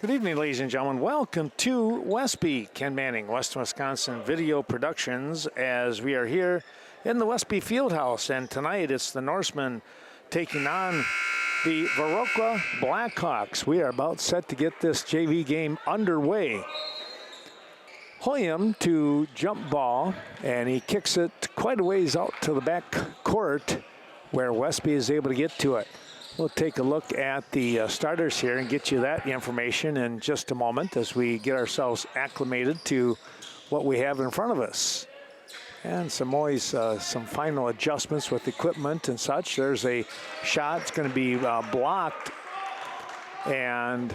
Good evening, ladies and gentlemen. Welcome to Westby. Ken Manning, Western Wisconsin Video Productions, as we are here in the Westby Fieldhouse. And tonight it's the Norsemen taking on the Viroqua Blackhawks. We are about set to get this JV game underway. Hoyam to jump ball, and he kicks it quite a ways out to the back court where Westby is able to get to it. We'll take a look at the starters here and get you that information in just a moment as we get ourselves acclimated to what we have in front of us. And some final adjustments with equipment and such. There's a shot. It's going to be blocked, and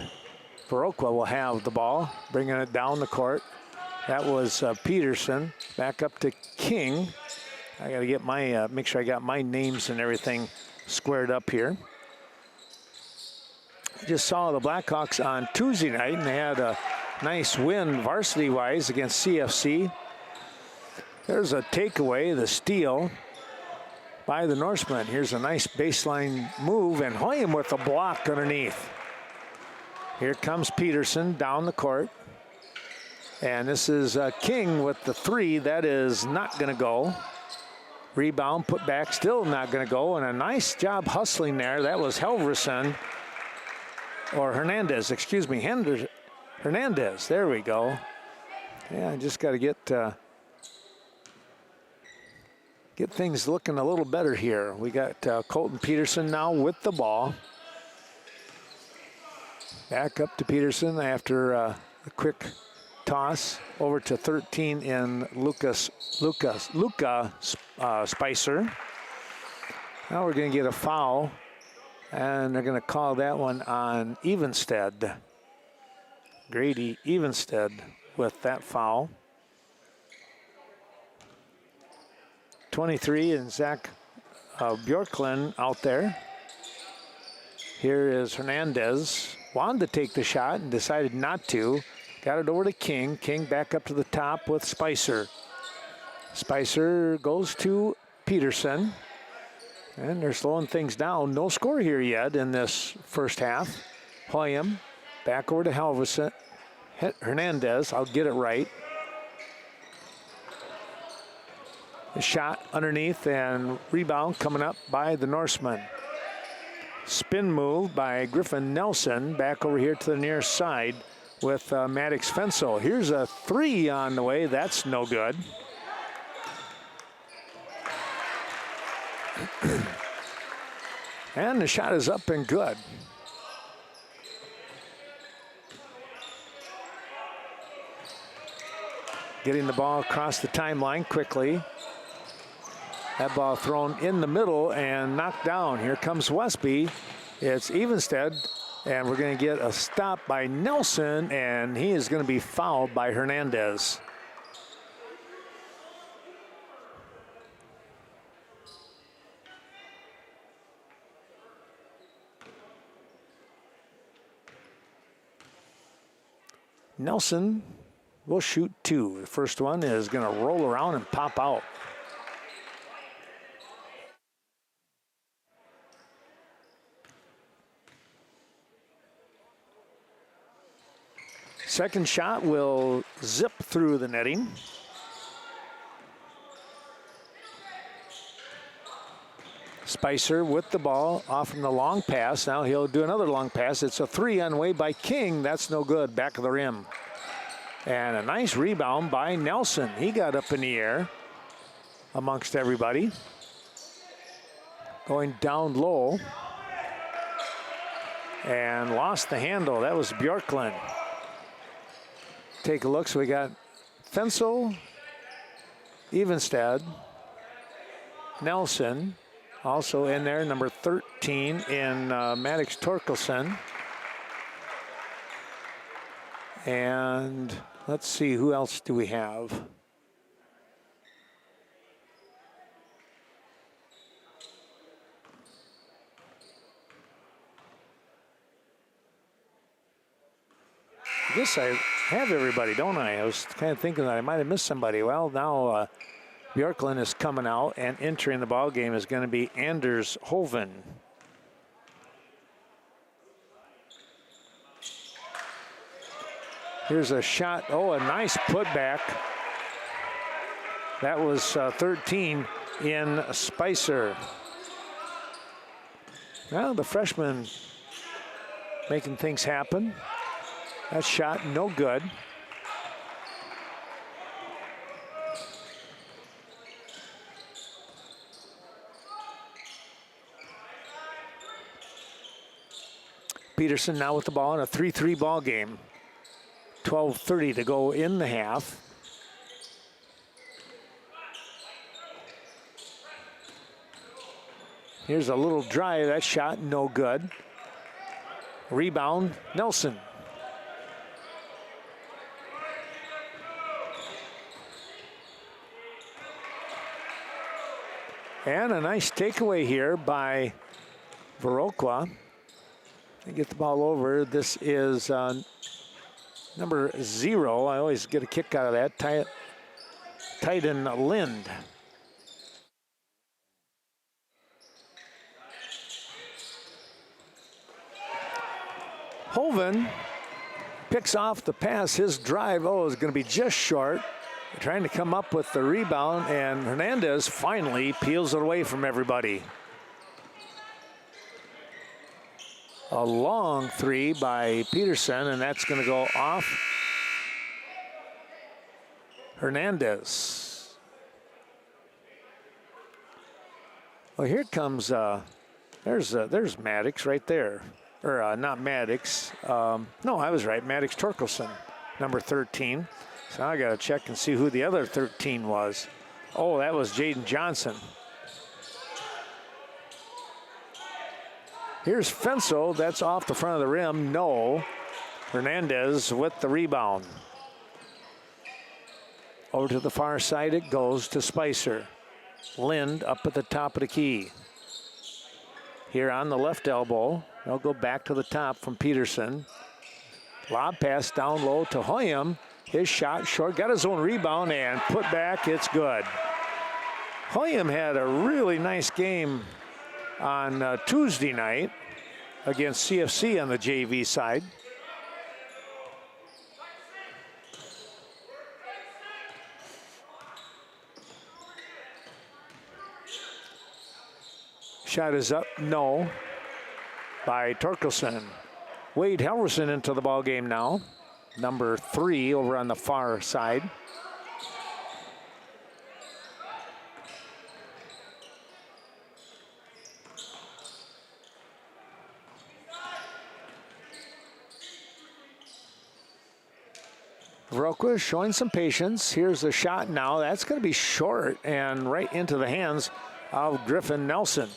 Viroqua will have the ball, bringing it down the court. That was Peterson. Back up to King. I got to get my make sure I got my names and everything squared up here. Just saw the Blackhawks on Tuesday night, and they had a nice win varsity-wise against CFC. There's a takeaway, the steal by the Norsemen. Here's a nice baseline move, and Hoyam with a block underneath. Here comes Peterson down the court. And this is King with the three. That is not going to go. Rebound, put back, still not going to go. And a nice job hustling there. That was Helverson. Or Hernandez, excuse me. Hernandez, there we go. Yeah, just got to get things looking a little better here. We got Colton Peterson now with the ball. Back up to Peterson after a quick toss over to 13 in Luca Spicer. Now we're going to get a foul, and they're going to call that one on Evenstead. Grady Evenstead with that foul. 23 and Zach Bjorklund out there. Here is Hernandez. Wanted to take the shot and decided not to. Got it over to King. King back up to the top with Spicer. Spicer goes to Peterson. And they're slowing things down. No score here yet in this first half. Hoyam back over to Helverson. Hernandez, I'll get it right. The shot underneath and rebound coming up by the Norsemen. Spin move by Griffin Nelson back over here to the near side with Maddox Fensel. Here's a three on the way. That's no good. And the shot is up and good. Getting the ball across the timeline quickly. That ball thrown in the middle and knocked down. Here comes Westby. It's Evenstead, and we're going to get a stop by Nelson, and he is going to be fouled by Hernandez. Nelson will shoot two. The first one is going to roll around and pop out. Second shot will zip through the netting. Spicer with the ball off from the long pass. Now he'll do another long pass. It's a three on the way by King. That's no good. Back of the rim. And a nice rebound by Nelson. He got up in the air amongst everybody. Going down low. And lost the handle. That was Bjorklund. Take a look. So we got Fensel, Evenstead, Nelson. Also in there, number 13 in Maddox Torkelson. And let's see, who else do we have? I guess I have everybody, don't I? I was kind of thinking that I might have missed somebody. Well, now Bjorklund is coming out, and entering the ball game is going to be Anders Hoven. Here's a shot. Oh, a nice putback. That was 13 in Spicer. Well, the freshman making things happen. That shot, no good. Peterson now with the ball in a 3-3 ball game. 12:30 to go in the half. Here's a little drive. That shot, no good. Rebound, Nelson. And a nice takeaway here by Viroqua. They get the ball over. This is number 0. I always get a kick out of that. Titan Lind. Hoven picks off the pass. His drive, is going to be just short. Trying to come up with the rebound, and Hernandez finally peels it away from everybody. A long 3 by Peterson, and that's going to go off Hernandez. Well, here comes, there's Maddox right there. Or not Maddox. No, I was right. Maddox Torkelson, number 13. So I got to check and see who the other 13 was. Oh, that was Jaden Johnson. Here's Fensel. That's off the front of the rim. No. Hernandez with the rebound. Over to the far side it goes to Spicer. Lind up at the top of the key. Here on the left elbow. They'll go back to the top from Peterson. Lob pass down low to Hoyam. His shot short, got his own rebound and put back, it's good. Hoyam had a really nice game on Tuesday night against CFC on the JV side. Shot is up, no, by Torkelson. Wade Helverson into the ball game now. Number 3 over on the far side. Viroqua showing some patience. Here's the shot now. That's going to be short and right into the hands of Griffin Nelson.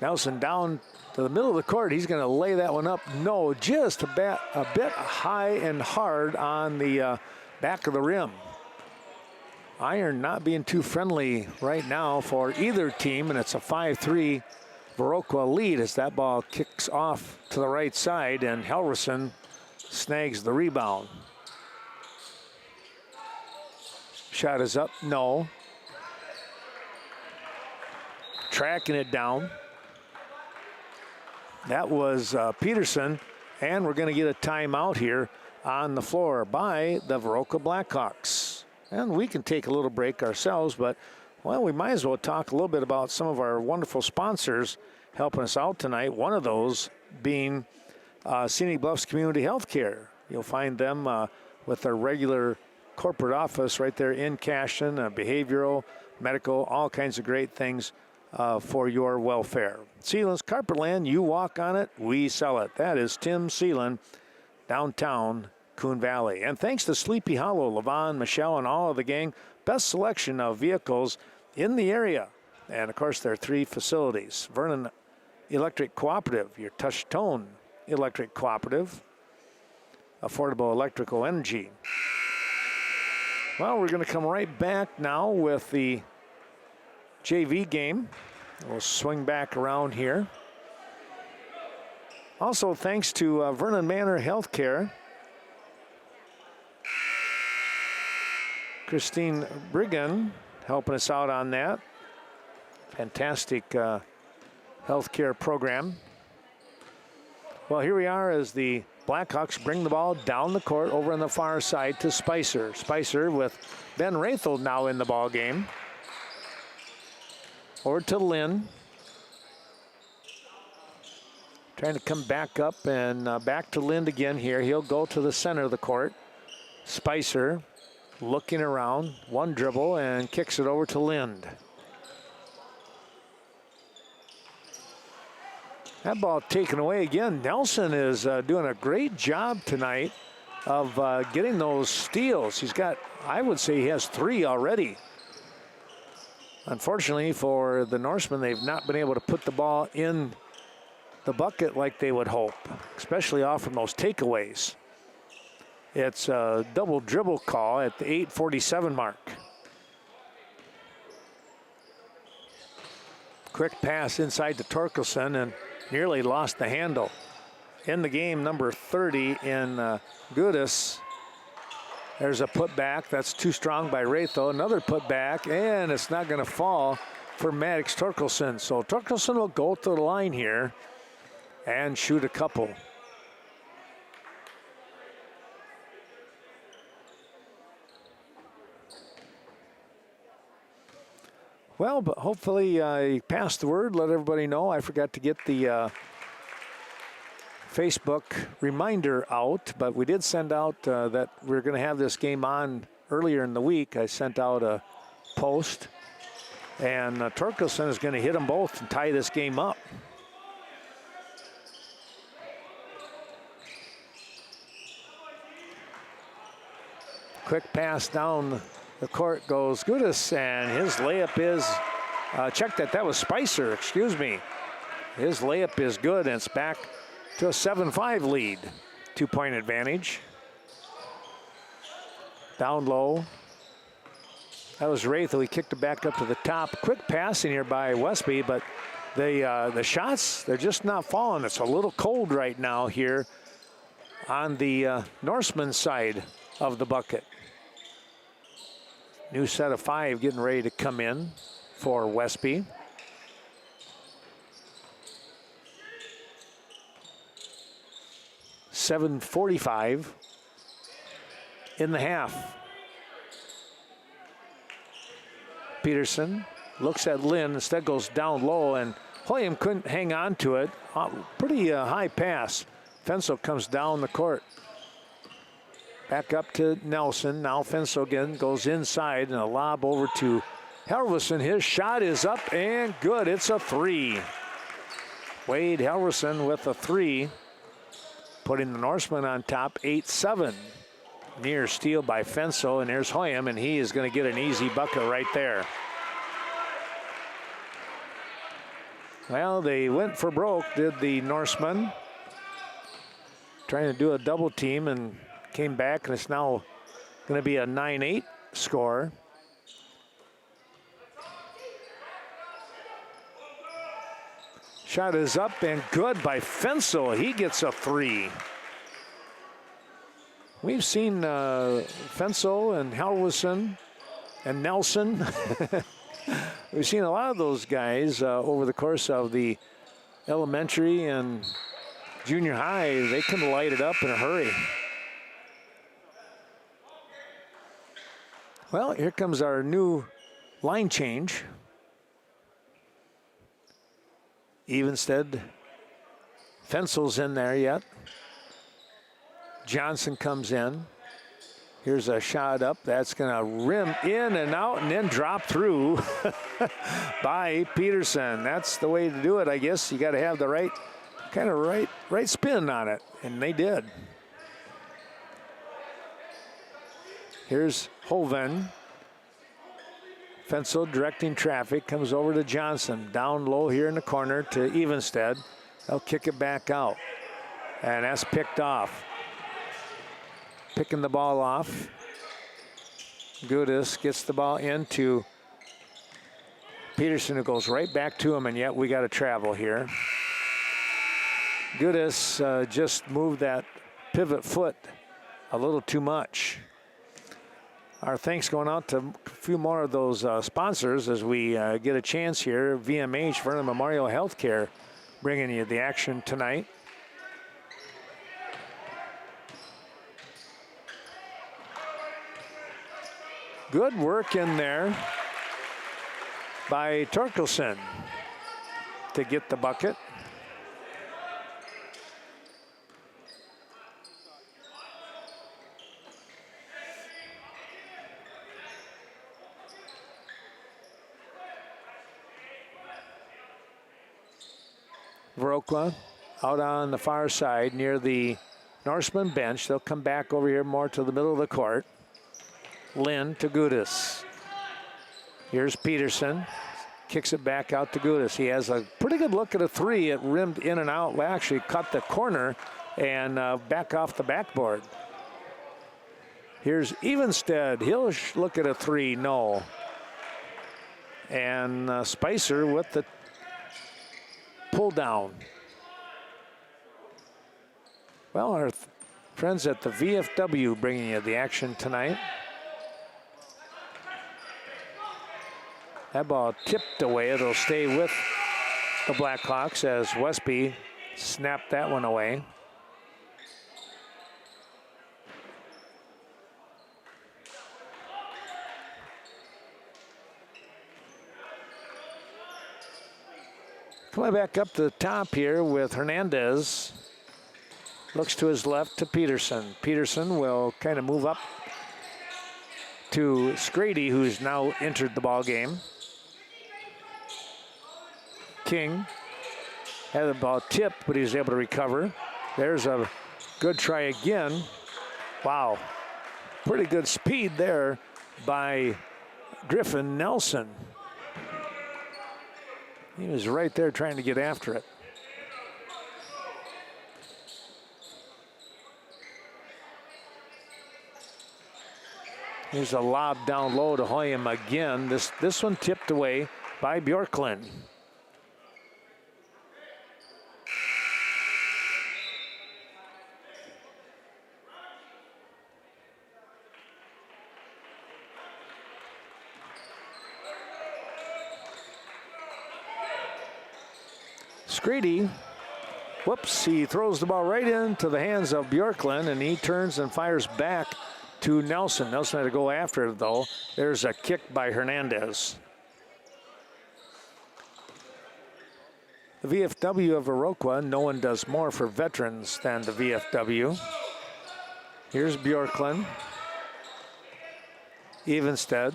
Nelson down to the middle of the court. He's going to lay that one up. No, just a bit high and hard on the back of the rim. Iron not being too friendly right now for either team, and it's a 5-3 Viroqua lead as that ball kicks off to the right side, and Helverson snags the rebound. Shot is up, no. Tracking it down. That was Peterson, and we're going to get a timeout here on the floor by the Viroqua Blackhawks. And we can take a little break ourselves, but, well, we might as well talk a little bit about some of our wonderful sponsors helping us out tonight. One of those being Scenic Bluffs Community Healthcare. You'll find them with their regular corporate office right there in Cashton, behavioral, medical, all kinds of great things for your welfare. Sealand's Carpetland, you walk on it, we sell it. That is Tim Sealand, downtown Coon Valley. And thanks to Sleepy Hollow, Levon, Michelle, and all of the gang, best selection of vehicles in the area. And of course, there are 3 facilities. Vernon Electric Cooperative, your touch-tone electric cooperative, affordable electrical energy. Well, we're going to come right back now with the JV game. We'll swing back around here. Also, thanks to Vernon Manor Healthcare. Christine Brigham helping us out on that. Fantastic healthcare program. Well, here we are as the Blackhawks bring the ball down the court over on the far side to Spicer. Spicer with Ben Rathel now in the ball game. Over to Lynn. Trying to come back up and back to Lind again here. He'll go to the center of the court. Spicer looking around, one dribble and kicks it over to Lind. That ball taken away again. Nelson is doing a great job tonight of getting those steals. He's got, I would say he has 3 already. Unfortunately for the Norsemen, they've not been able to put the ball in the bucket like they would hope, especially off from those takeaways. It's a double dribble call at the 8:47 mark. Quick pass inside to Torkelson and nearly lost the handle. In the game, number 30 in Gudis. There's a putback. That's too strong by Rathel. Another putback, and it's not going to fall for Maddox Torkelson. So Torkelson will go to the line here and shoot a couple. Well, but hopefully I passed the word, let everybody know. I forgot to get the Facebook reminder out, but we did send out that we're going to have this game on earlier in the week. I sent out a post, and Torkelson is going to hit them both and tie this game up. Quick pass down the court goes Gudis, and his layup is, check that was Spicer, excuse me. His layup is good, and it's back to a 7-5 lead. 2-point advantage. Down low. That was Rathel. He kicked it back up to the top. Quick passing here by Westby, but the shots, they're just not falling. It's a little cold right now here on the Norseman side of the bucket. New set of 5 getting ready to come in for Westby. .745 in the half. Peterson looks at Lynn, instead goes down low, and Hoyam couldn't hang on to it. Pretty high pass. Fensel comes down the court. Back up to Nelson. Now Fensel again goes inside, and a lob over to Helverson. His shot is up and good. It's a 3. Wade Helverson with a 3, putting the Norsemen on top 8-7. Near steal by Fensel, and there's Hoyam, and he is going to get an easy bucket right there. Well, they went for broke, did the Norsemen. Trying to do a double team and came back, and it's now going to be a 9-8 score. Shot is up and good by Fensel. He gets a 3. We've seen Fensel and Halverson and Nelson. We've seen a lot of those guys over the course of the elementary and junior high. They can light it up in a hurry. Well, here comes our new line change. Evenstead, Fensel's in there yet. Johnson comes in. Here's a shot up. That's going to rim in and out and then drop through by Peterson. That's the way to do it, I guess. You got to have the right kind of right spin on it, and they did. Here's Hoven. Fensel directing traffic, comes over to Johnson. Down low here in the corner to Evenstead. They'll kick it back out. And that's picked off. Picking the ball off. Gudis gets the ball into Peterson, who goes right back to him, and yet we got to travel here. Gudis just moved that pivot foot a little too much. Our thanks going out to a few more of those sponsors as we get a chance here. VMH, Vernon Memorial Healthcare, bringing you the action tonight. Good work in there by Torkelson to get the bucket. Viroqua out on the far side near the Norsemen bench. They'll come back over here more to the middle of the court. Lynn to Gudis. Here's Peterson. Kicks it back out to Gudis. He has a pretty good look at a three. It rimmed in and out. Well, actually cut the corner and back off the backboard. Here's Evenstead. He'll look at a three. No. And Spicer with the pull down. Well, our friends at the VFW bringing you the action tonight. That ball tipped away. It'll stay with the Blackhawks as Westby snapped that one away. Coming back up to the top here with Hernandez. Looks to his left to Peterson. Peterson will kind of move up to Scrady, who's now entered the ball game. King had the ball tipped, but he was able to recover. There's a good try again. Wow, pretty good speed there by Griffin Nelson. He was right there trying to get after it. Here's a lob down low to Hoyam again. This one tipped away by Bjorklund. Scrady, whoops, he throws the ball right into the hands of Bjorklund, and he turns and fires back to Nelson. Nelson had to go after it, though. There's a kick by Hernandez. The VFW of Viroqua, no one does more for veterans than the VFW. Here's Bjorklund. Evenstead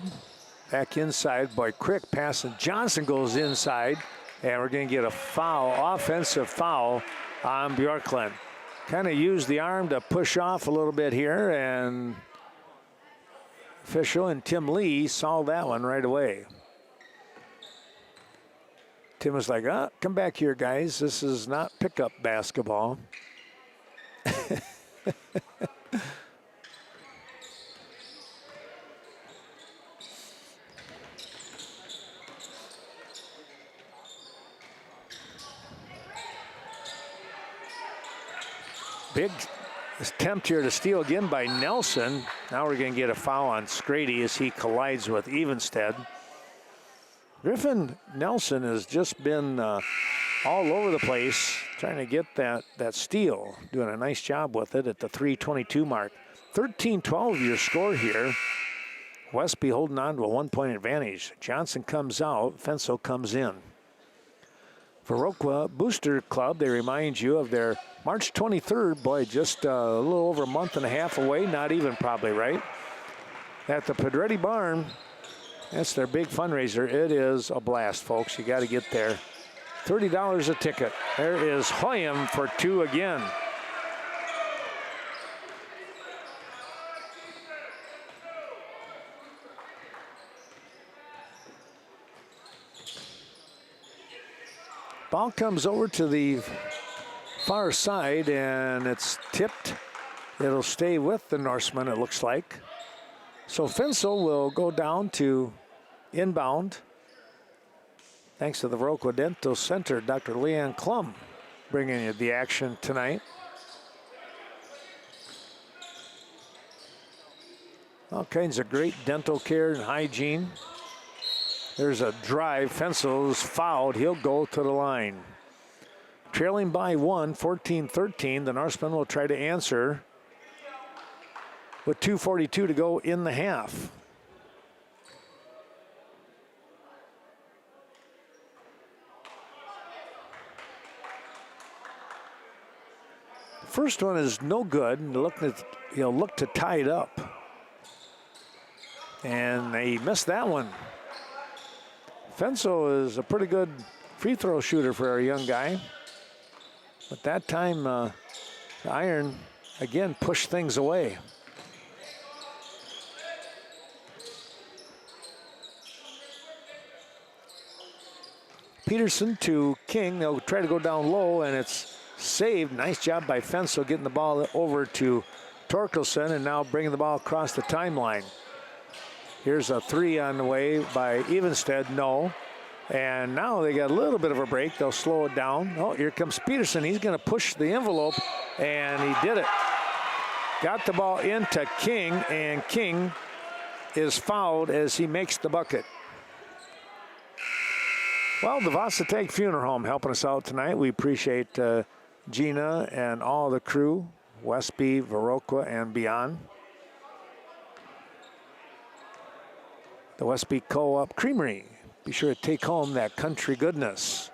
back inside. Boy, quick pass, and Johnson goes inside. And we're going to get a foul, offensive foul on Bjorklund. Kind of used the arm to push off a little bit here, and official and Tim Lee saw that one right away. Tim was like, come back here, guys. This is not pickup basketball. Big attempt here to steal again by Nelson. Now we're going to get a foul on Scrady as he collides with Evenstead. Griffin Nelson has just been all over the place trying to get that steal. Doing a nice job with it at the 3:22 mark. 13-12 your score here. Westby holding on to a 1-point advantage. Johnson comes out, Fensel comes in. Viroqua Booster Club, they remind you of their March 23rd, boy, just a little over a month and a half away, not even probably, right? At the Pedretti Barn, that's their big fundraiser. It is a blast, folks. You got to get there. $30 a ticket. There is Hoyam for two again. Ball comes over to the far side, and it's tipped. It'll stay with the Norsemen, it looks like. So Fensel will go down to inbound. Thanks to the Viroqua Dental Center, Dr. Leanne Klum bringing you the action tonight. All kinds of great dental care and hygiene. There's a drive. Fensel's fouled. He'll go to the line. Trailing by one, 14-13. The Norsemen will try to answer with 2:42 to go in the half. first one is no good. He'll look to tie it up. And he missed that one. Fenso is a pretty good free throw shooter for a young guy. But that time, the Iron, again, pushed things away. Peterson to King. They'll try to go down low, and it's saved. Nice job by Fenso getting the ball over to Torkelson, and now bringing the ball across the timeline. Here's a three on the way by Evenstead. No. And now they got a little bit of a break. They'll slow it down. Oh, here comes Peterson. He's going to push the envelope, and he did it. Got the ball into King, and King is fouled as he makes the bucket. Well, the Varsity Funeral Home helping us out tonight. We appreciate Gina and all the crew, Westby, Viroqua, and beyond. The Westby Co-op Creamery. Be sure to take home that country goodness.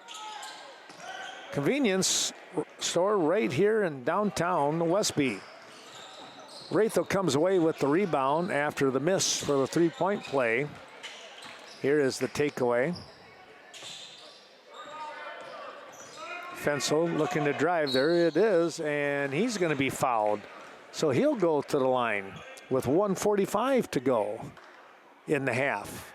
Convenience store right here in downtown Westby. Wrathel comes away with the rebound after the miss for the three-point play. Here is the takeaway. Fensel looking to drive. There it is, and he's going to be fouled. So he'll go to the line with 1:45 to go in the half.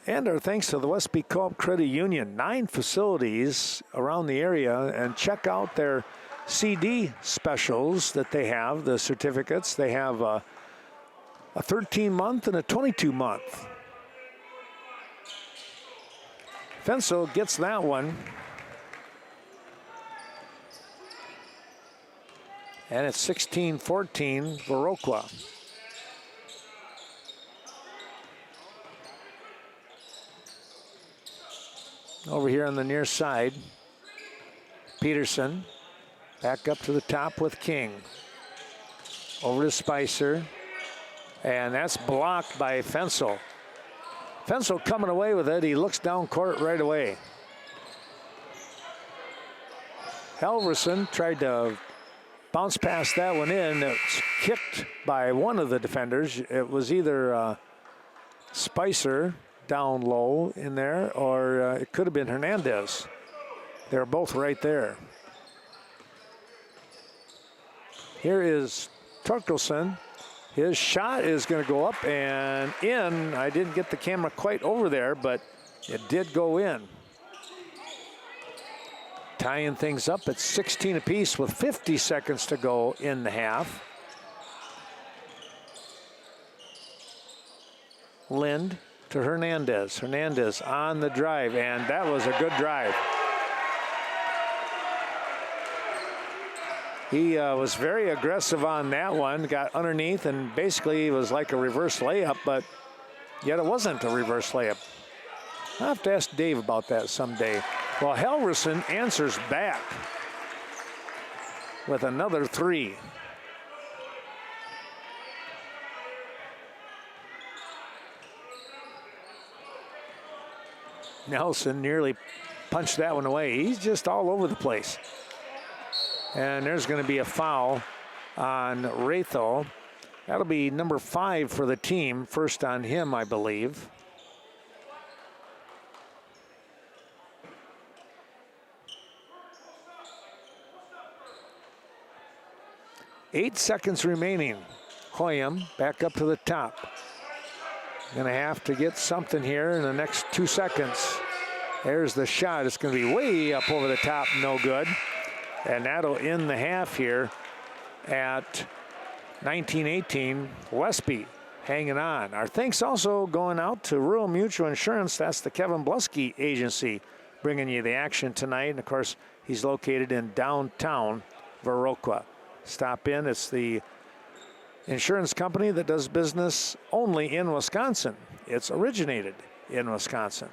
And our thanks to the Westby Co-op Credit Union. 9 facilities around the area, and check out their CD specials that they have, the certificates. They have a 13-month and a 22-month. Fensel gets that one. And it's 16-14 Viroqua. Over here on the near side, Peterson back up to the top with King. Over to Spicer, and that's blocked by Fensel. Fensel coming away with it. He looks down court right away. Halverson tried to bounce past that one in. It's kicked by one of the defenders. It was either Spicer down low in there, or it could have been Hernandez. They're both right there. Here is Torkelson. His shot is going to go up and in. I didn't get the camera quite over there, but it did go in. Tying things up at 16 apiece with 50 seconds to go in the half. Lind to Hernandez. Hernandez on the drive, and that was a good drive. He was very aggressive on that one, got underneath, and basically it was like a reverse layup, but yet it wasn't a reverse layup. I'll have to ask Dave about that someday. Well, Halverson answers back with another three. Nelson nearly punched that one away. He's just all over the place. And there's going to be a foul on Wrathel. That'll be number 5 for the team. First on him, I believe. Eight seconds remaining. Hoyam back up to the top. Going to have to get something here in the next 2 seconds. There's the shot. It's going to be way up over the top, no good. And that'll end the half here at 19-18. Westby hanging on. Our thanks also going out to Rural Mutual Insurance. That's the Kevin Blusky agency bringing you the action tonight. And, of course, he's located in downtown Viroqua. Stop in. It's the insurance company that does business only in Wisconsin. It's originated in Wisconsin.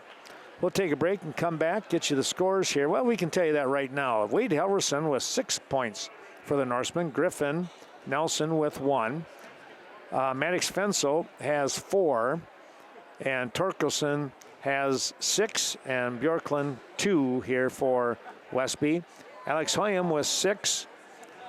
We'll take a break and come back, get you the scores here. Well, we can tell you that right now. Wade Halverson with 6 points for the Norsemen. Griffin Nelson with 1. Maddox Fensel has 4. And Torkelson has 6 and Bjorklund 2 here for Westby. Alex Hoyam with 6,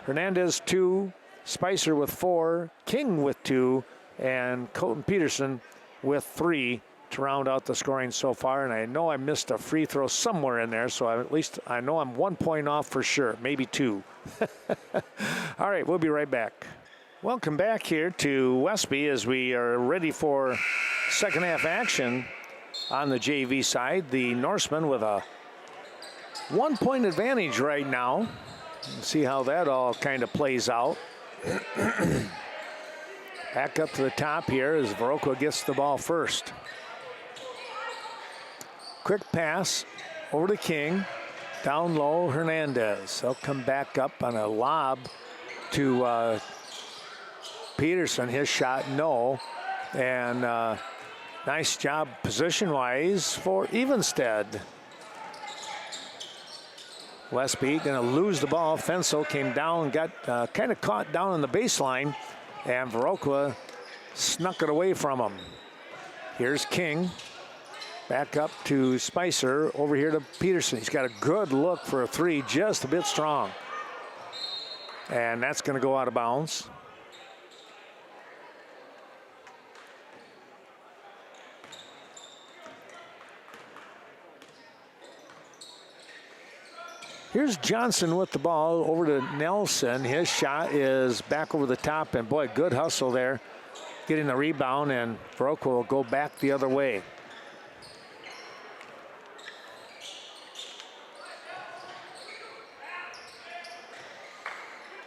Hernandez 2, Spicer with 4, King with 2, and Colton Peterson with 3 to round out the scoring so far. And I know I missed a free throw somewhere in there, so at least I know I'm 1 point off for sure, maybe 2. All right, we'll be right back. Welcome back here to Westby as we are ready for second half action on the JV side. The Norsemen with a 1 point advantage right now. We'll see how that all kind of plays out. Back up to the top here as Viroqua gets the ball first. Quick pass over to King. Down low, Hernandez. He'll come back up on a lob to Peterson. His shot, no. And nice job position-wise for Evenstead. Westby going to lose the ball. Fensel came down, got kind of caught down on the baseline, and Viroqua snuck it away from him. Here's King. Back up to Spicer, over here to Peterson. He's got a good look for a 3, just a bit strong. And that's going to go out of bounds. Here's Johnson with the ball over to Nelson. His shot is back over the top, and boy, good hustle there. Getting the rebound, and Viroqua will go back the other way.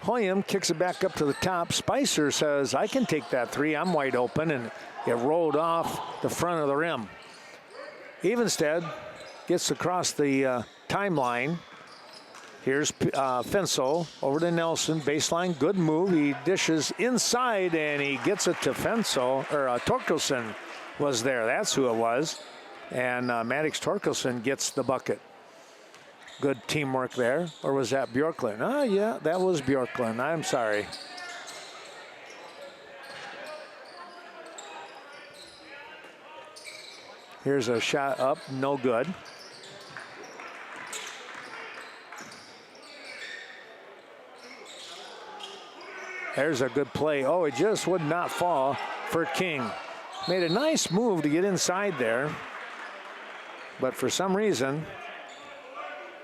Hoyam kicks it back up to the top. Spicer says, I can take that 3. I'm wide open, and it rolled off the front of the rim. Evenstead gets across the timeline. Here's Fensel over to Nelson. Baseline, good move. He dishes inside, and he gets it to Fensel, or Torkelson was there. That's who it was. And Maddox Torkelson gets the bucket. Good teamwork there. Or was that Bjorklund? Oh, yeah, that was Bjorklund. I'm sorry. Here's a shot up, no good. There's a good play. Oh, it just would not fall for King. Made a nice move to get inside there, but for some reason,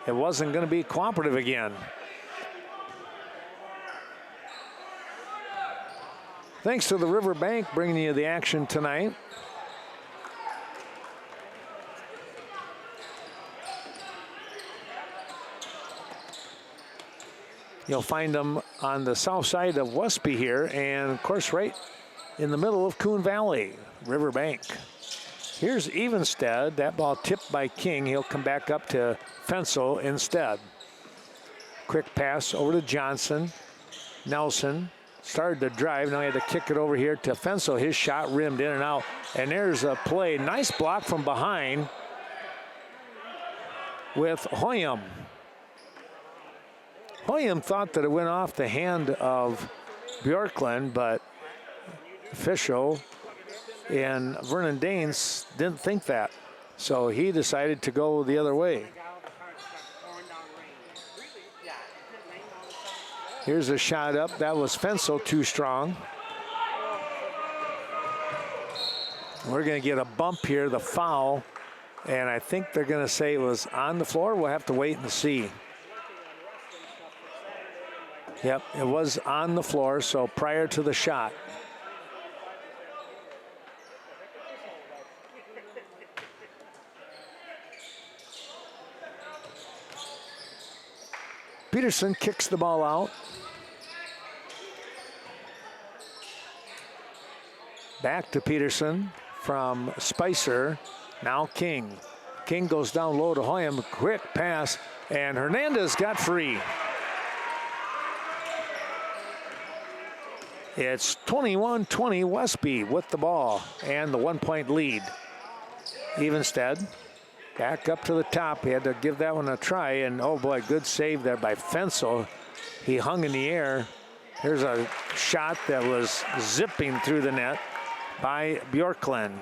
it wasn't going to be cooperative again. Thanks to the Riverbank bringing you the action tonight. You'll find them on the south side of Westby here, and of course right in the middle of Coon Valley, Riverbank. Here's Evenstead. That ball tipped by King. He'll come back up to Fensel instead. Quick pass over to Johnson. Nelson started to drive. Now he had to kick it over here to Fensel. His shot rimmed in and out. And there's a play. Nice block from behind with Hoyam. Hoyam thought that it went off the hand of Bjorklund, but official in Vernon Danes didn't think that. So he decided to go the other way. Here's a shot up. That was Fensel, too strong. We're going to get a bump here, the foul. And I think they're going to say it was on the floor. We'll have to wait and see. Yep, it was on the floor, so prior to the shot. Peterson kicks the ball out. Back to Peterson from Spicer. Now King. King goes down low to Hoyam. Quick pass, and Hernandez got free. It's 21-20 Westby with the ball and the 1 point lead. Evenstead back up to the top. He had to give that one a try, and oh boy, good save there by Fensel. He hung in the air. Here's a shot that was zipping through the net by Bjorklund.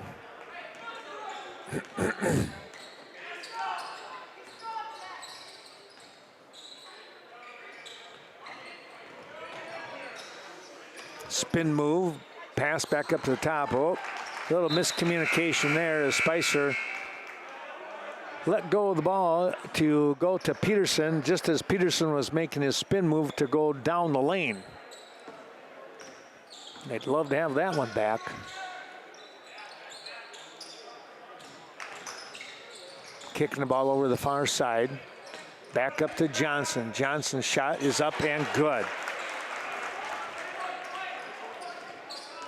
Spin move, pass back up to the top. Oh, a little miscommunication there as Spicer let go of the ball to go to Peterson just as Peterson was making his spin move to go down the lane. They'd love to have that one back. Kicking the ball over the far side. Back up to Johnson. Johnson's shot is up and good.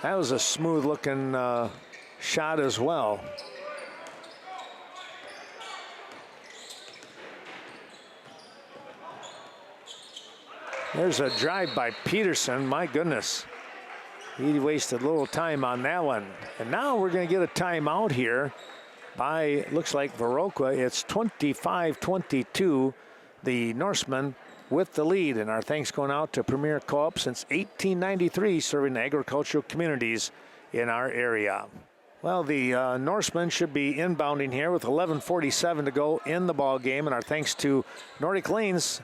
That was a smooth looking shot as well. There's a drive by Peterson. My goodness. He wasted a little time on that one. And now we're going to get a timeout here by, looks like Viroqua. It's 25-22. The Norsemen with the lead. And our thanks going out to Premier Co-op since 1893, serving agricultural communities in our area. Well, the Norsemen should be inbounding here with 11:47 to go in the ball game. And our thanks to Nordic Lanes.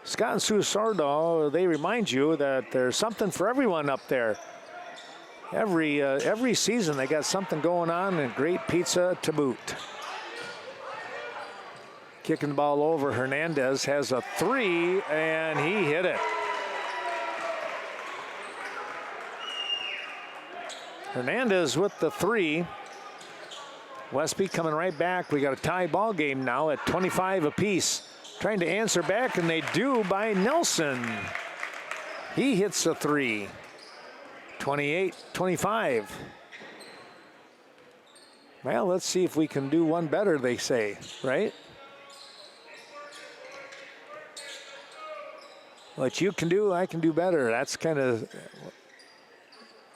Scott and Sue Sordo, they remind you that there's something for everyone up there. Every season they got something going on and great pizza to boot. Kicking the ball over, Hernandez has a three and he hit it. Hernandez with the three. Westby coming right back. We got a tie ball game now at 25 apiece. Trying to answer back, and they do by Nelson. He hits a three. 28-25. Well, let's see if we can do one better, they say, right? What you can do, I can do better. That's kind of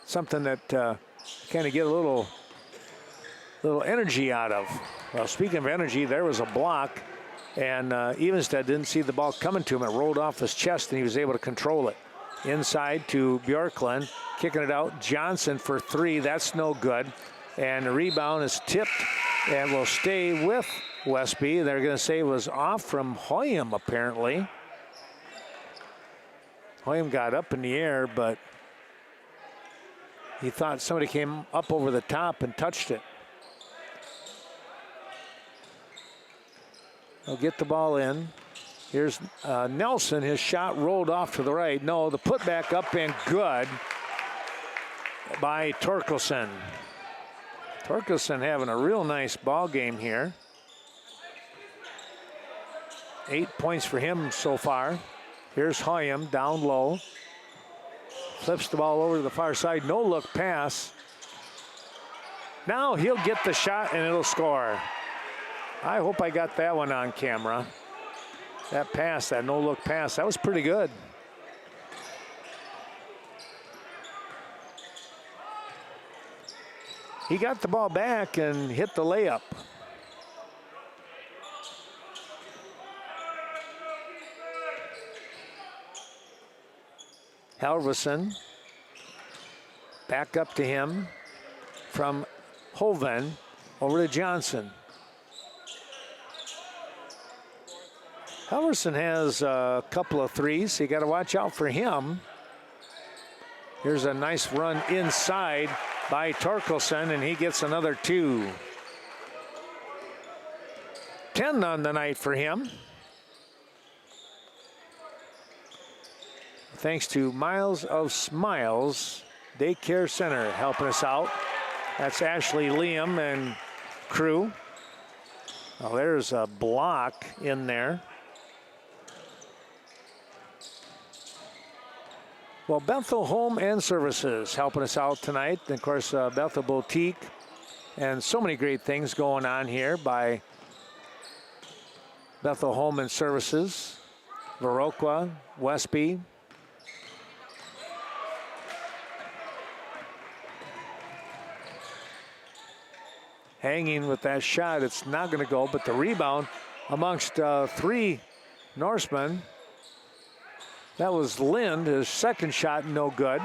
something that kind of get a little energy out of. Well, speaking of energy, there was a block. And Evenstead didn't see the ball coming to him. It rolled off his chest, and he was able to control it. Inside to Bjorklund, kicking it out. Johnson for three. That's no good. And the rebound is tipped and will stay with Westby. They're going to say it was off from Hoyam, apparently. Hoyam got up in the air, but he thought somebody came up over the top and touched it. They'll get the ball in. Here's Nelson. His shot rolled off to the right. No, the putback up and good by Torkelson. Torkelson having a real nice ball game here. 8 points for him so far. Here's Hoyam down low. Flips the ball over to the far side. No look pass. Now he'll get the shot and it'll score. I hope I got that one on camera. That pass, that no-look pass, that was pretty good. He got the ball back and hit the layup. Halverson, back up to him from Hoven, over to Johnson. Halverson has a couple of threes, so you got to watch out for him. Here's a nice run inside by Torkelson, and he gets another two. 10 on the night for him. Thanks to Miles of Smiles Daycare Center helping us out. That's Ashley Liam and crew. Oh, there's a block in there. Well, Bethel Home and Services helping us out tonight. And of course, Bethel Boutique and so many great things going on here by Bethel Home and Services, Viroqua, Westby. Hanging with that shot, it's not going to go, but the rebound amongst three Norsemen. That was Lind, his second shot, no good.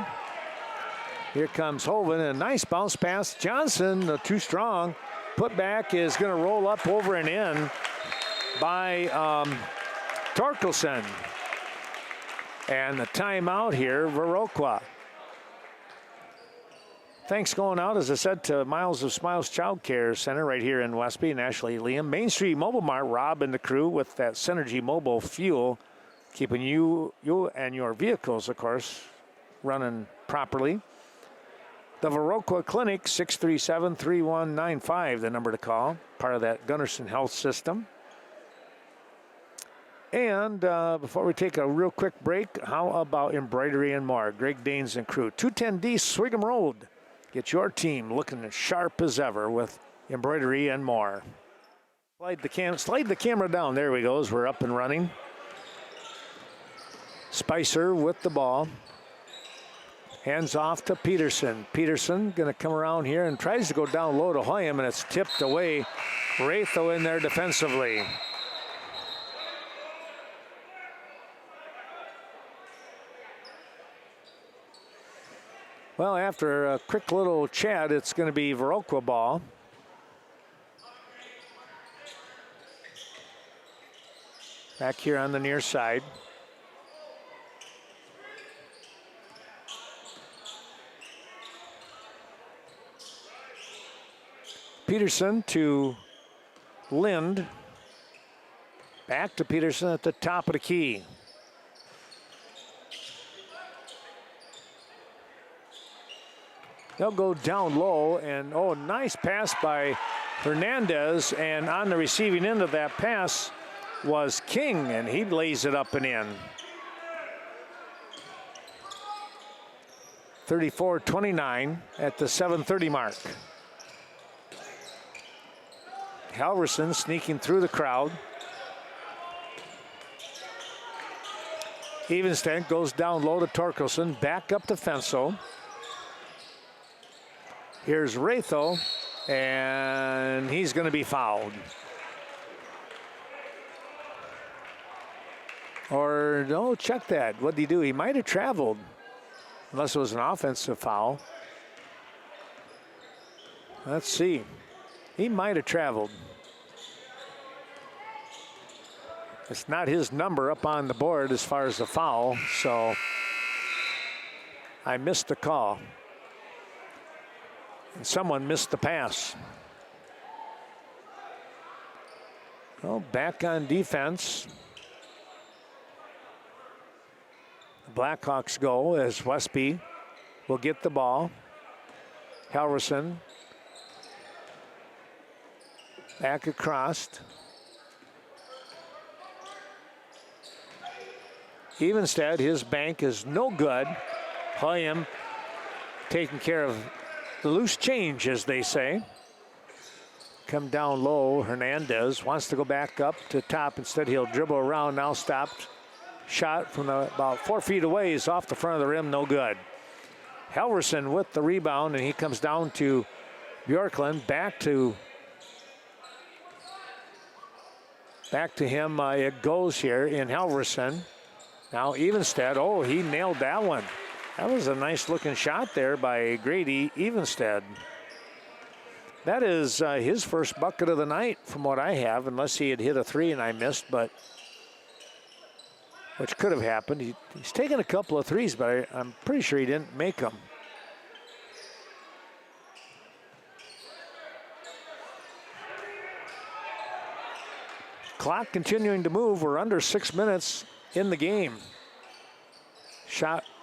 Here comes Hoven, a nice bounce pass. Johnson, too strong. putback is going to roll up over and in by Torkelson. And the timeout here, Viroqua. Thanks going out, as I said, to Miles of Smiles Child Care Center right here in Westby and Ashley Liam. Main Street Mobile Mart, Rob and the crew with that Synergy Mobile fuel, keeping you and your vehicles, of course, running properly. The Viroqua Clinic, 637-3195, the number to call, part of that Gunnarsson Health System. And before we take a real quick break, how about Embroidery and More? Greg Danes and crew, 210D Swigum Road. Get your team looking as sharp as ever with Embroidery and More. Slide the camera down. There we go, as we're up and running. Spicer with the ball. Hands off to Peterson. Peterson going to come around here and tries to go down low to Hoyam, and it's tipped away. Ratho in there defensively. Well, after a quick little chat, it's going to be Viroqua ball. Back here on the near side. Peterson to Lind. Back to Peterson at the top of the key. They'll go down low, and oh, nice pass by Hernandez, and on the receiving end of that pass was King, and he lays it up and in. 34-29 at the 7:30 mark. Halverson sneaking through the crowd. Evenstead goes down low to Torkelson, back up to Fensel. Here's Ratho, and he's going to be fouled. Or, no, check that. What did he do? He might have traveled, unless it was an offensive foul. Let's see. He might have traveled. It's not his number up on the board as far as the foul, so I missed the call. And someone missed the pass. Well, back on defense. The Blackhawks go as Westby will get the ball. Halverson back across. Evenstead, his bank is no good. Hoyam taking care of the loose change, as they say. Come down low. Hernandez wants to go back up to top. Instead, he'll dribble around. Now stopped. Shot from about 4 feet away is off the front of the rim. No good. Halverson with the rebound, and he comes down to Bjorklund. Back to him. It goes here in Halverson. Now Evenstead. Oh, he nailed that one. That was a nice looking shot there by Grady Evenstead. That is his first bucket of the night from what I have, unless he had hit a three and I missed, but which could have happened. He's taken a couple of threes, but I'm pretty sure he didn't make them. Clock continuing to move. We're under 6 minutes in the game.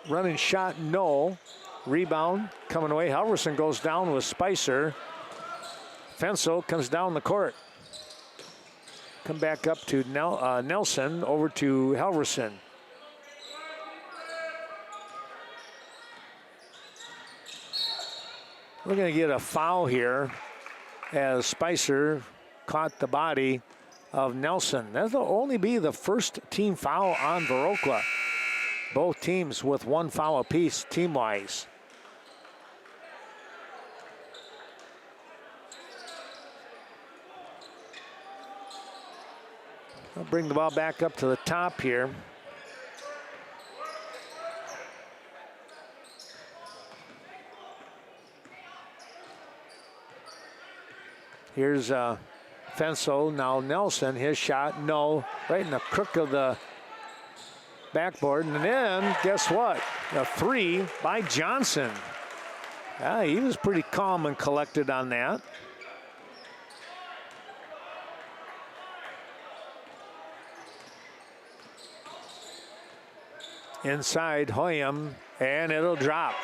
Running shot, no. Rebound coming away. Halverson goes down with Spicer. Fensel comes down the court. Come back up to Nelson, over to Halverson. We're going to get a foul here as Spicer caught the body of Nelson. That'll only be the first team foul on Viroqua. Both teams with one foul apiece team-wise. I'll bring the ball back up to the top here. Here's Fensel, now Nelson, his shot, no, right in the crook of the backboard. And then, guess what? A 3 by Johnson. He was pretty calm and collected on that. Inside Hoyam, and it'll drop.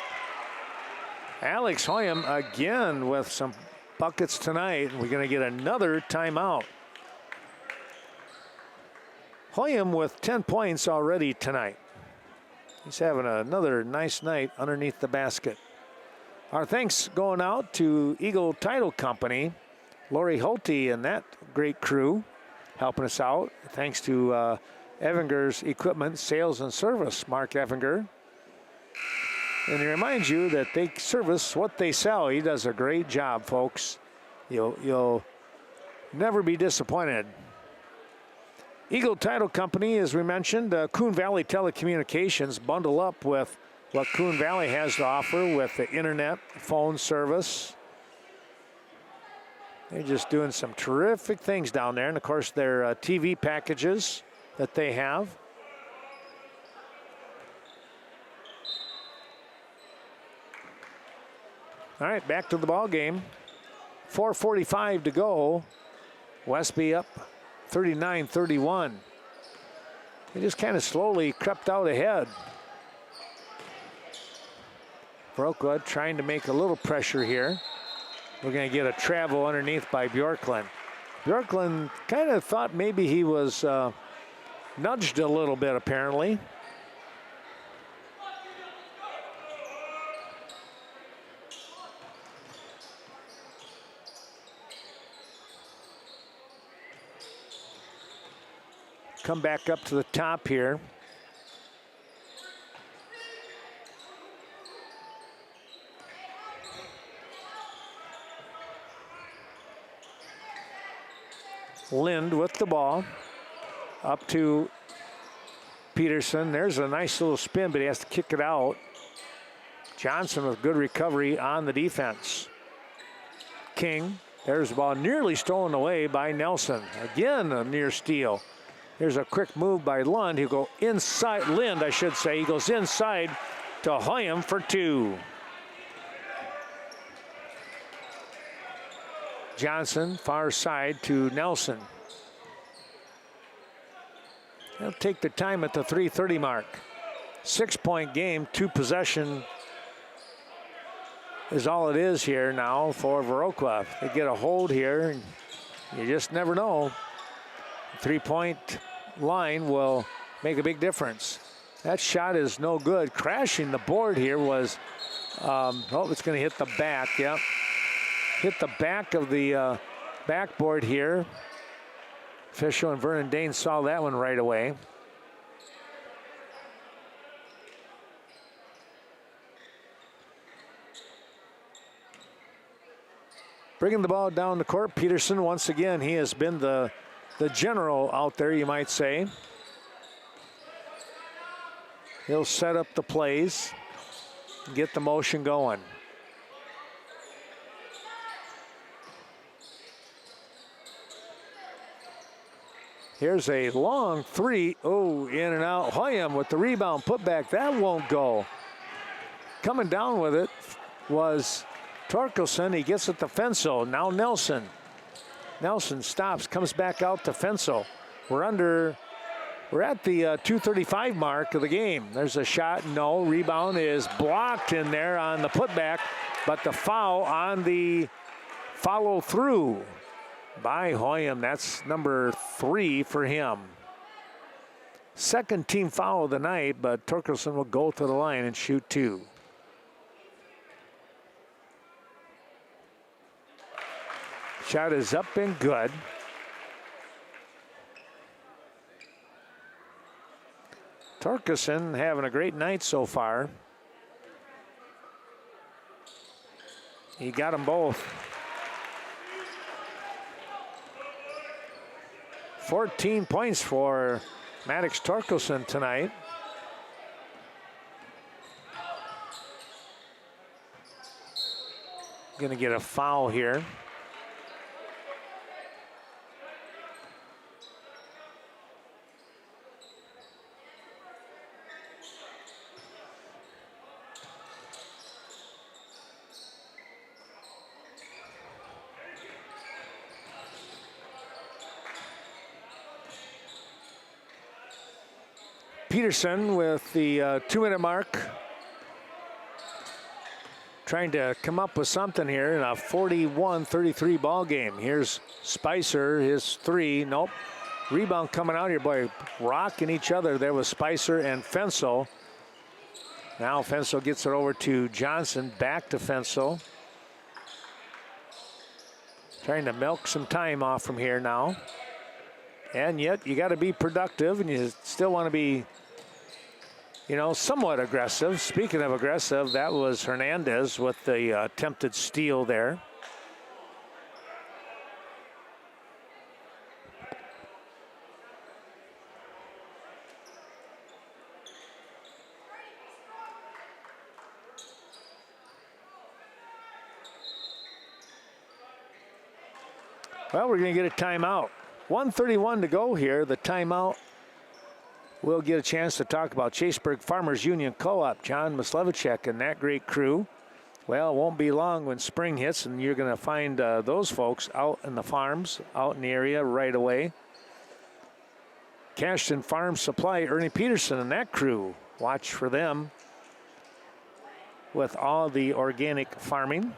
Alex Hoyam again with some buckets tonight. We're going to get another timeout. Hoyam with 10 points already tonight. He's having another nice night underneath the basket. Our thanks going out to Eagle Title Company, Lori Holte and that great crew helping us out. Thanks to Evinger's Equipment Sales and Service, Mark Evinger. And he reminds you that they service what they sell. He does a great job, folks. You'll never be disappointed. Eagle Title Company, as we mentioned, Coon Valley Telecommunications, bundle up with what Coon Valley has to offer with the internet, phone service. They're just doing some terrific things down there. And, of course, their TV packages that they have. All right, back to the ball game. 4:45 to go. Westby up 39-31. They just kind of slowly crept out ahead. Viroqua trying to make a little pressure here. We're going to get a travel underneath by Bjorklund. Bjorklund kind of thought maybe he was nudged a little bit, apparently. Come back up to the top here. Lind with the ball. Up to Peterson. There's a nice little spin, but he has to kick it out. Johnson with good recovery on the defense. King. There's the ball nearly stolen away by Nelson. Again, a near steal. Here's a quick move by Lind. He'll go inside, Lind, I should say. He goes inside to Hoyam for 2. Johnson, far side to Nelson. They'll take the time at the 3:30 mark. 6-point game, 2 possession is all it is here now for Viroqua. They get a hold here, and you just never know. 3-point line will make a big difference. That shot is no good. Crashing the board here was, it's going to hit the back, yep. Hit the back of the backboard here. Fischel and Vernon Dane saw that one right away. Bringing the ball down the court, Peterson once again. He has been the general out there, you might say. He'll set up the plays, get the motion going. Here's a long 3. Oh, in and out. Hoyam with the rebound, put back. That won't go. Coming down with it was Torkelson. He gets it to Fensel. Now Nelson. Nelson stops, comes back out to Fensel. We're at the 2:35 mark of the game. There's a shot, no. Rebound is blocked in there on the putback, but the foul on the follow through by Hoyam. That's number 3 for him. Second team foul of the night, but Torkelson will go to the line and shoot 2. Shot is up and good. Torkelson having a great night so far. He got them both. 14 points for Maddox Torkelson tonight. Gonna get a foul here. Peterson with the 2-minute mark. Trying to come up with something here in a 41-33 ball game. Here's Spicer, his 3, nope. Rebound coming out here, boy, rocking each other there with Spicer and Fensel. Now Fensel gets it over to Johnson, back to Fensel. Trying to milk some time off from here now. And yet you got to be productive, and you still want to be, you know, somewhat aggressive. Speaking of aggressive, that was Hernandez with the attempted steal there. Well, we're going to get a timeout. 1:31 to go here. The timeout. We'll get a chance to talk about Chaseburg Farmers Union Co-op, John Mislevicek and that great crew. Well, it won't be long when spring hits, and you're going to find those folks out in the farms, out in the area right away. Cashton Farm Supply, Ernie Peterson and that crew. Watch for them with all the organic farming.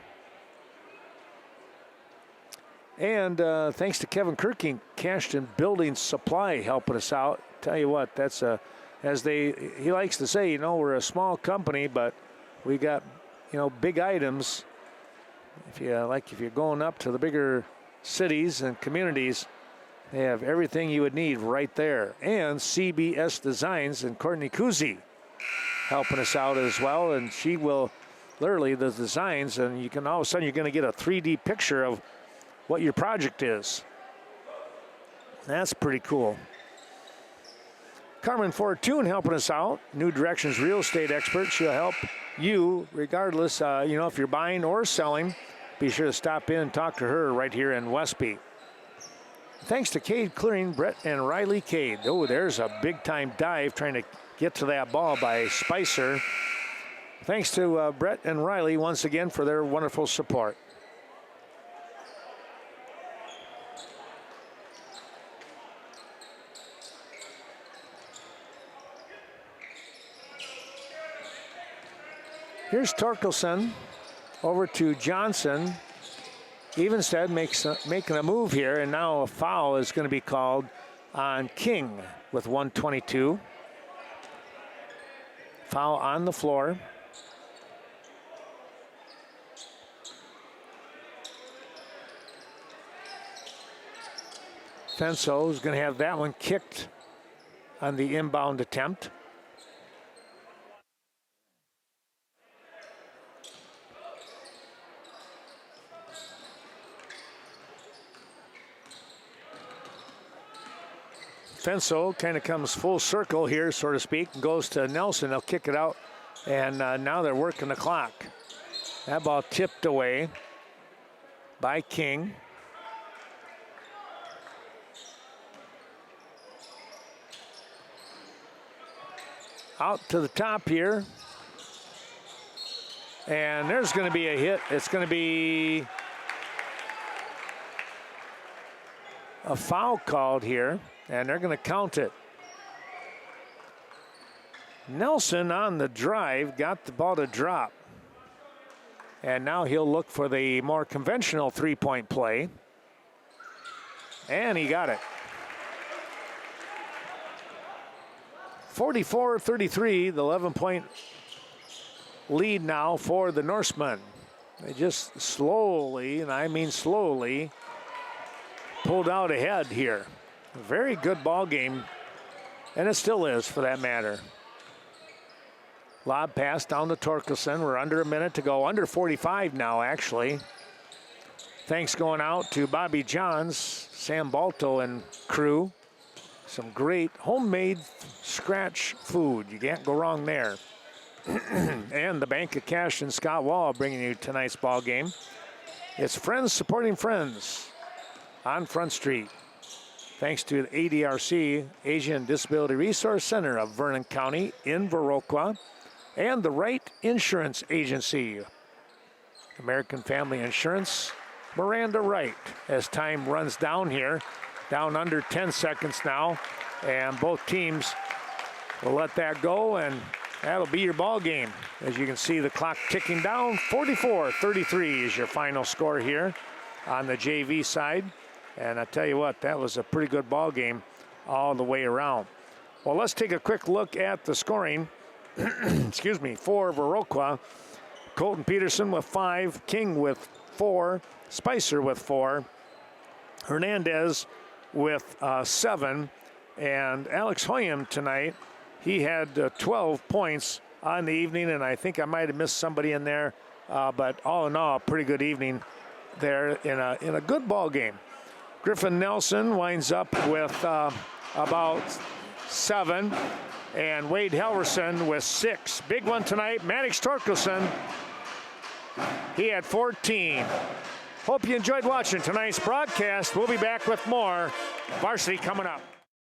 And thanks to Kevin Kirking, Cashton Building Supply helping us out. Tell you what, that's he likes to say, you know, we're a small company, but we got, you know, big items. If you're going up to the bigger cities and communities, they have everything you would need right there. And CBS Designs and Courtney Kuzi helping us out as well, and she will literally the designs, and you can all of a sudden you're going to get a 3D picture of what your project is. That's pretty cool. Carmen Fortune helping us out. New Directions real estate expert. She'll help you regardless, you know, if you're buying or selling. Be sure to stop in and talk to her right here in Westby. Thanks to Cade Clearing, Brett and Riley Cade. Oh, there's a big-time dive trying to get to that ball by Spicer. Thanks to Brett and Riley once again for their wonderful support. Here's Torkelson over to Johnson. Evenstead making a move here, and now a foul is going to be called on King with 1:22. Foul on the floor. Fenso is going to have that one kicked on the inbound attempt. Fenso kind of comes full circle here, so to speak, and goes to Nelson. They'll kick it out, and now they're working the clock. That ball tipped away by King. Out to the top here. And there's going to be a hit. It's going to be a foul called here, and they're going to count it. Nelson on the drive got the ball to drop. And now he'll look for the more conventional three-point play. And he got it. 44-33, the 11-point lead now for the Norsemen. They just slowly, and I mean slowly, pulled out ahead here. A very good ball game, and it still is for that matter. Lob pass down to Torkelson. We're under a minute to go, under 45 now actually. Thanks going out to Bobby Johns, Sam Balto and crew. Some great homemade scratch food. You can't go wrong there. And the Bank of Cash and Scott Wall bringing you tonight's ball game. It's Friends Supporting Friends on Front Street. Thanks to the ADRC, Asian Disability Resource Center of Vernon County in Viroqua, and the Wright Insurance Agency. American Family Insurance, Miranda Wright. As time runs down here, down under 10 seconds now, and both teams We'll let that go, and that'll be your ball game. As you can see, the clock ticking down. 44-33 is your final score here on the JV side. And I tell you what, that was a pretty good ball game all the way around. Well, let's take a quick look at the scoring. Excuse me, for Viroqua. Colton Peterson with 5, King with 4, Spicer with 4, Hernandez with 7, and Alex Hoyam tonight, he had 12 points on the evening, and I think I might have missed somebody in there, but all in all, pretty good evening there in a good ball game. Griffin Nelson winds up with about 7, and Wade Helverson with 6. Big one tonight, Maddox Torkelson, he had 14. Hope you enjoyed watching tonight's broadcast. We'll be back with more Varsity coming up.